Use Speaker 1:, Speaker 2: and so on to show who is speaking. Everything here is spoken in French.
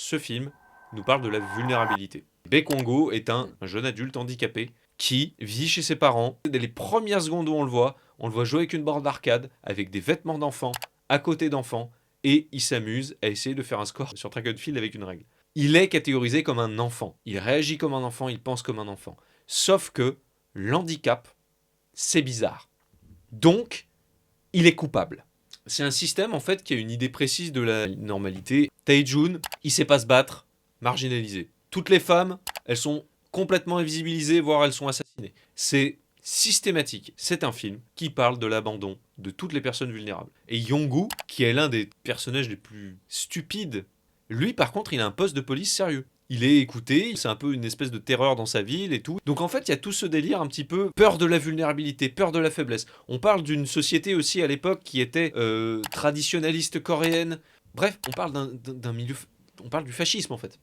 Speaker 1: ce film nous parle de la vulnérabilité. Bekongo est un jeune adulte handicapé qui vit chez ses parents. Dès les premières secondes où on le voit jouer avec une borne d'arcade, avec des vêtements d'enfant, à côté d'enfants, et il s'amuse à essayer de faire un score sur track and field avec une règle. Il est catégorisé comme un enfant. Il réagit comme un enfant, il pense comme un enfant. Sauf que l'handicap, c'est bizarre. Donc, il est coupable. C'est un système en fait qui a une idée précise de la normalité. Taejun, il sait pas se battre, marginalisé. Toutes les femmes, elles sont complètement invisibilisées, voire elles sont assassinées. C'est systématique. C'est un film qui parle de l'abandon de toutes les personnes vulnérables. Et Yongu, qui est l'un des personnages les plus stupides, lui par contre, il a un poste de police sérieux. Il est écouté, c'est un peu une espèce de terreur dans sa ville et tout. Donc en fait, il y a tout ce délire un petit peu peur de la vulnérabilité, peur de la faiblesse. On parle d'une société aussi à l'époque qui était traditionnaliste coréenne. Bref, on parle d'un milieu... On parle du fascisme en fait.